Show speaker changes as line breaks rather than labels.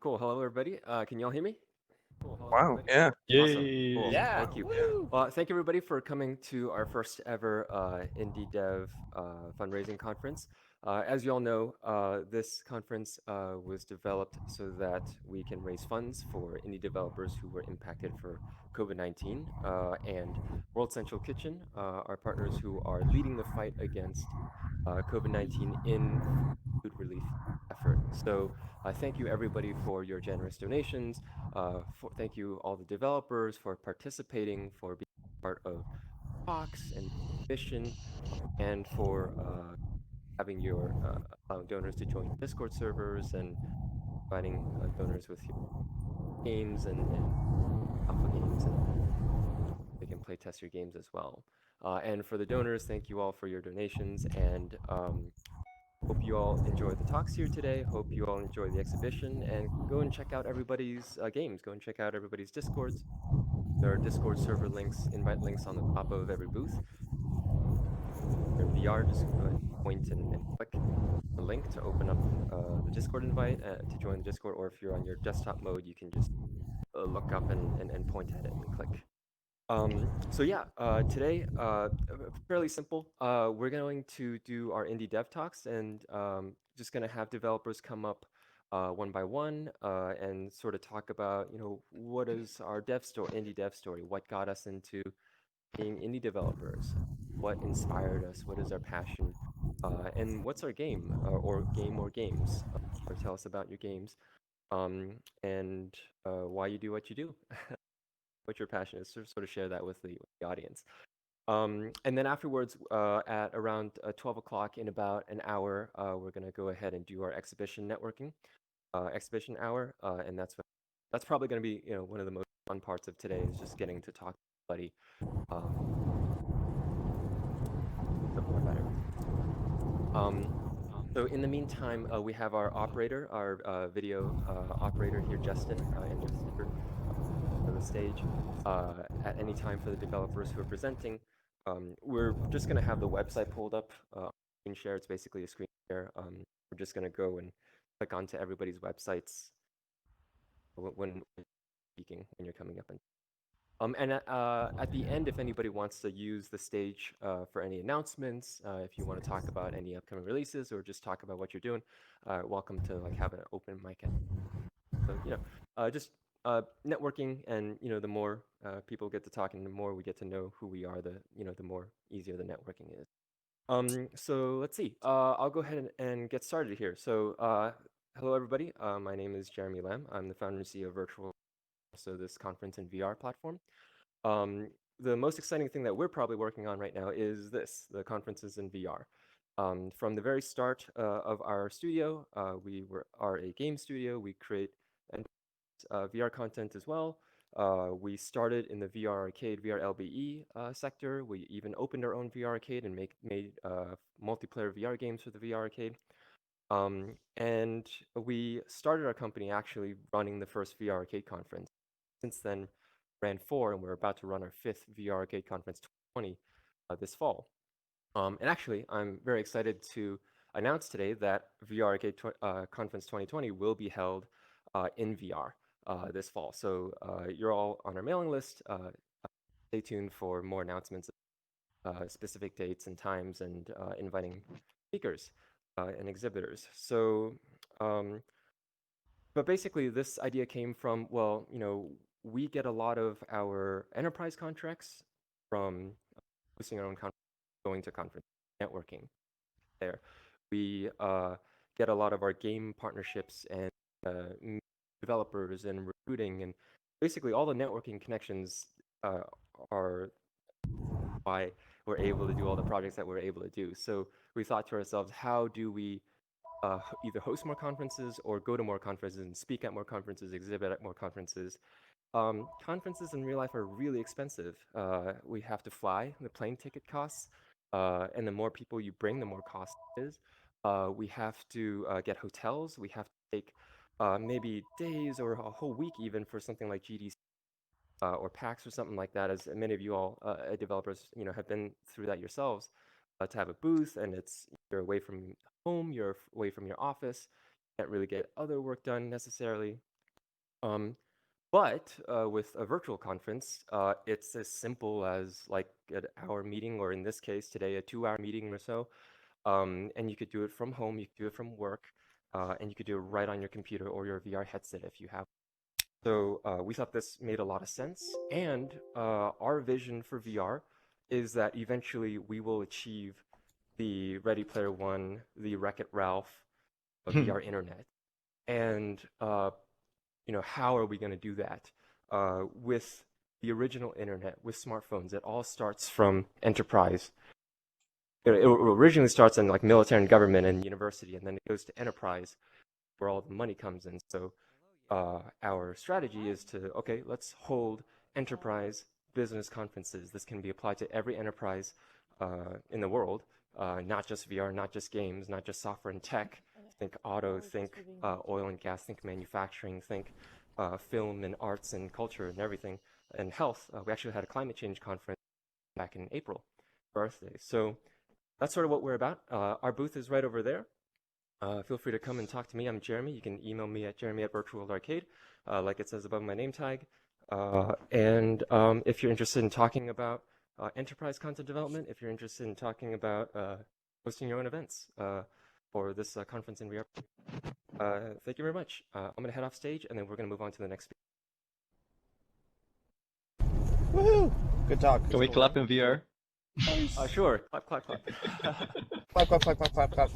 Cool. Hello, everybody. Can y'all hear me?
Wow, yeah.
Awesome. Cool.
Yeah.
Thank you. Well, thank you, everybody, for coming to our first ever Indie Dev fundraising conference. As you all know, this conference was developed so that we can raise funds for indie developers who were impacted for COVID-19, and World Central Kitchen, our partners who are leading the fight against COVID-19 in food relief effort. So thank you everybody for your generous donations. Thank you all the developers for participating, for being part of talks and mission, and for having your allowing donors to join Discord servers and providing donors with your games and alpha games, and they can play test your games as well. And for the donors, thank you all for your donations, and hope you all enjoy the talks here today. Hope you all enjoy the exhibition, and go and check out everybody's games. Go and check out everybody's Discords. There are Discord server links, invite links on the top of every booth. Your VR, just point and click the link to open up the Discord invite to join the Discord, or if you're on your desktop mode, you can just look up and point at it and click. So yeah, today, fairly simple. We're going to do our indie dev talks, and just gonna have developers come up one by one and sort of talk about, what is our indie dev story? What got us into being indie developers? What inspired us? What is our passion? And what's our game, or games? Or tell us about your games, and why you do what you do. What your passion is, sort of share that with the audience. And then afterwards, at around 12 o'clock, in about an hour, we're going to go ahead and do our exhibition networking, exhibition hour. And that's probably going to be, one of the most fun parts of today, is just getting to talk to everybody more about everything. So in the meantime, we have our operator, our video operator here, Justin, and Jasper on the stage at any time for the developers who are presenting. We're just going to have the website pulled up, screen share. It's basically a screen share. We're just going to go and click onto everybody's websites when speaking, when you're coming up. And at the end, if anybody wants to use the stage for any announcements, if you want to talk about any upcoming releases or just talk about what you're doing, welcome to have an open mic. So just networking, and the more people get to talk, and the more we get to know who we are, the more easier the networking is. So let's see. I'll go ahead and get started here. So hello everybody. My name is Jeremy Lam. I'm the founder and CEO of Virtual. So this conference and VR platform. The most exciting thing that we're probably working on right now is the conferences in VR. From the very start of our studio, we are a game studio. We create and VR content as well. We started in the VR arcade, VR LBE sector. We even opened our own VR arcade and made multiplayer VR games for the VR arcade. And we started our company actually running the first VR arcade conference. Since then, ran 4, and we're about to run our 5th VR arcade conference 2020 this fall. And actually, I'm very excited to announce today that VR arcade conference 2020 will be held in VR this fall. So you're all on our mailing list. Stay tuned for more announcements, specific dates and times, and inviting speakers and exhibitors. So, but basically, this idea came from, well, we get a lot of our enterprise contracts from hosting our own conference, going to conference, networking there. We get a lot of our game partnerships and developers and recruiting, and basically all the networking connections are why we're able to do all the projects that we're able to do. So we thought to ourselves, how do we either host more conferences or go to more conferences and speak at more conferences, exhibit at more conferences. Conferences in real life are really expensive. We have to fly, the plane ticket costs, and the more people you bring, the more cost it is. We have to get hotels. We have to take maybe days or a whole week even for something like GDC or PAX or something like that, as many of you all developers have been through that yourselves, to have a booth, and you're away from home, you're away from your office, you can't really get other work done necessarily. But with a virtual conference, it's as simple as like an hour meeting, or in this case today, a 2-hour meeting or so. And you could do it from home, you could do it from work, and you could do it right on your computer or your VR headset if you have. So we thought this made a lot of sense. And our vision for VR is that eventually we will achieve the Ready Player One, the Wreck-It Ralph of VR internet. And how are we going to do that? With the original internet, with smartphones, it all starts from enterprise. It originally starts in like military and government and university, and then it goes to enterprise, where all the money comes in. So our strategy is to, okay, let's hold enterprise business conferences. This can be applied to every enterprise in the world, not just VR, not just games, not just software and tech. Think auto, think oil and gas, think manufacturing, think film and arts and culture and everything, and health. We actually had a climate change conference back in April, birthday. So that's sort of what we're about. Our booth is right over there. Feel free to come and talk to me. I'm Jeremy. You can email me at jeremy@virtualarcade, like it says above my name tag. And if you're interested in talking about enterprise content development, if you're interested in talking about hosting your own events for this conference in VR, thank you very much. I'm going to head off stage, and then we're going to move on to the next speaker.
Woohoo! Good talk.
Can we clap in VR?
Sure. Clap, clap, clap.
Clap, clap, clap, clap, clap, clap.